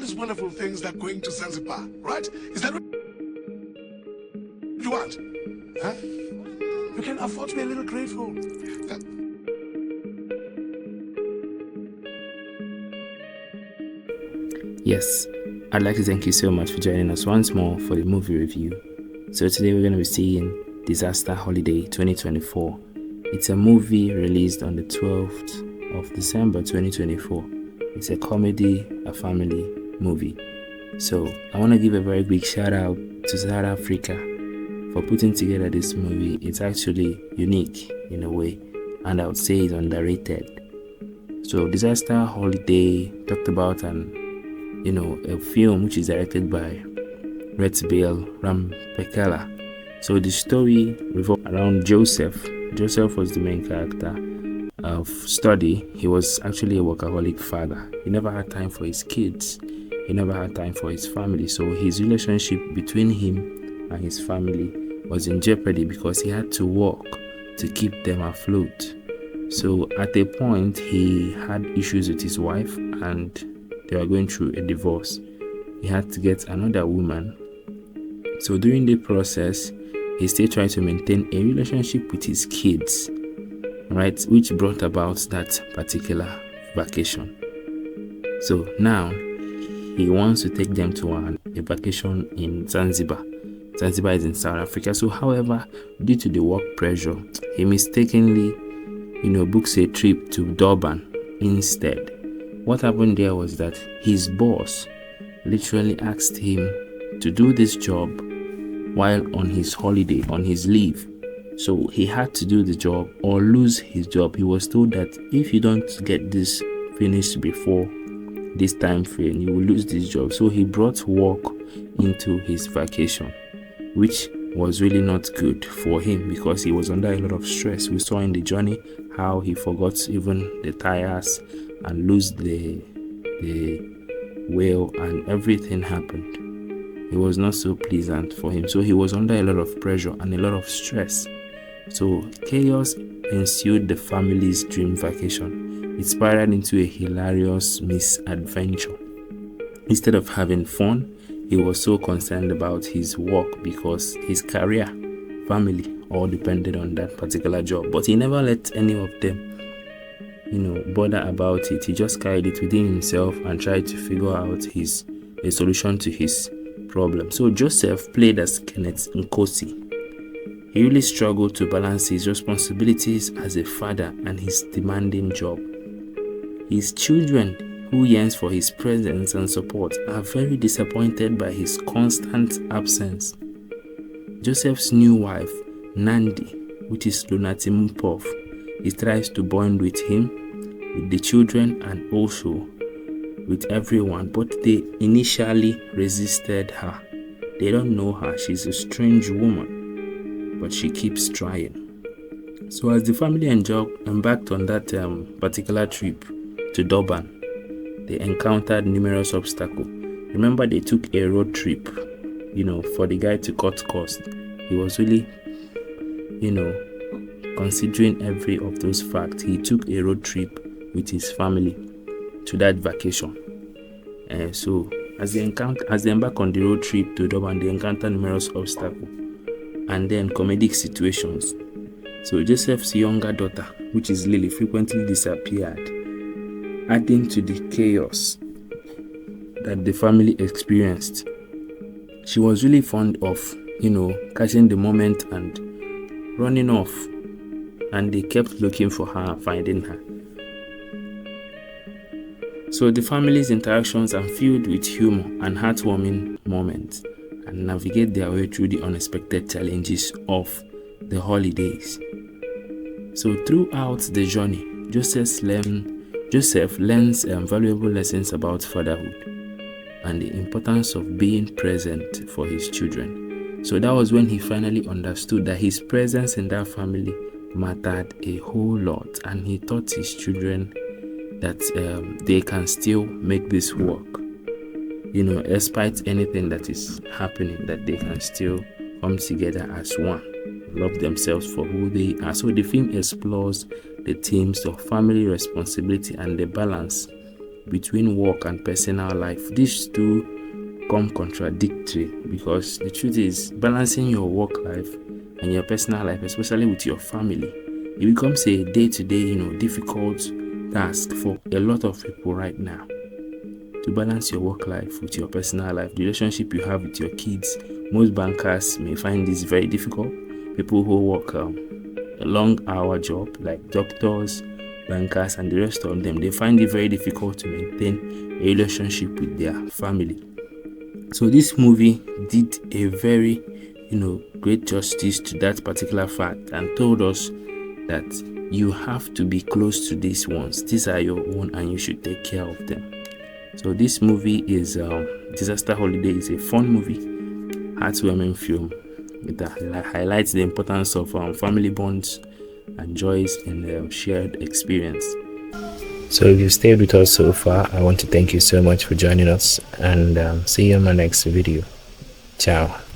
these wonderful things like going to Zanzibar, right? Is that what you want? Huh? You can afford to be a little grateful. Yes, I'd like to thank you so much for joining us once more for the movie review. So today we're going to be seeing Disaster Holiday 2024. It's a movie released on the 12th of December 2024. It's a comedy, a family movie. So I want to give a very big shout out to South Africa for putting together this movie. It's actually unique in a way, and I would say it's underrated. So Disaster Holiday talked about a film which is directed by Retbel Rampekala. So the story revolved around Joseph. Joseph was the main character of study. He was actually a workaholic father. He never had time for his kids. He never had time for his family. So his relationship between him and his family was in jeopardy because he had to work to keep them afloat. So at a point, he had issues with his wife and they were going through a divorce. He had to get another woman. So during the process, he still tried to maintain a relationship with his kids, right? Which brought about that particular vacation. So now he wants to take them to a vacation in Zanzibar. Zanzibar is in South Africa. So however, due to the work pressure, he mistakenly, books a trip to Durban instead. What happened there was that his boss literally asked him to do this job while on his holiday, on his leave. So he had to do the job or lose his job. He was told that if you don't get this finished before this time frame, you will lose this job. So he brought work into his vacation, which was really not good for him because he was under a lot of stress. We saw in the journey how he forgot even the tires and lose the wheel, and everything happened. It was not so pleasant for him. So he was under a lot of pressure and a lot of stress. So chaos ensued the family's dream vacation. It spiraled into a hilarious misadventure. Instead of having fun, he was so concerned about his work because his career, family, all depended on that particular job. But he never let any of them bother about it. He just carried it within himself and tried to figure out a solution to his problem. So Joseph, played as Kenneth Nkosi, he really struggled to balance his responsibilities as a father and his demanding job. His children, who yearns for his presence and support, are very disappointed by his constant absence. Joseph's new wife, Nandi, which is Lunatimupov, he tries to bond with him, with the children, and also with everyone, but they initially resisted her. They don't know her. She's a strange woman, but she keeps trying. So as the family embarked on that particular trip to Durban, they encountered numerous obstacles. Remember, they took a road trip, for the guy to cut costs. He was really, considering every of those facts. He took a road trip with his family to that vacation. So as they embark on the road trip to Durban, they encounter numerous obstacles and then comedic situations. So Joseph's younger daughter, which is Lily, frequently disappeared, adding to the chaos that the family experienced. She was really fond of, catching the moment and running off, and they kept looking for her and finding her. So the family's interactions are filled with humor and heartwarming moments and navigate their way through the unexpected challenges of the holidays. So throughout the journey, Joseph learns valuable lessons about fatherhood and the importance of being present for his children. So that was when he finally understood that his presence in that family mattered a whole lot, and he taught his children that they can still make this work, despite anything that is happening, that they can still come together as one, love themselves for who they are. So the film explores the themes of family responsibility and the balance between work and personal life. These two come contradictory, because the truth is, balancing your work life and your personal life, especially with your family, it becomes a day-to-day, difficult task for a lot of people right now. To balance your work life with your personal life, the relationship you have with your kids. Most bankers may find this very difficult. People who work a long hour job, like doctors, bankers, and the rest of them, they find it very difficult to maintain a relationship with their family. So this movie did a very great justice to that particular fact, and told us that you have to be close to these ones. These are your own and you should take care of them. So this movie is Disaster Holiday. Is a fun movie, heartwarming film. It highlights the importance of family bonds and joys in shared experience. So if you've stayed with us so far, I want to thank you so much for joining us, and see you in my next video. Ciao.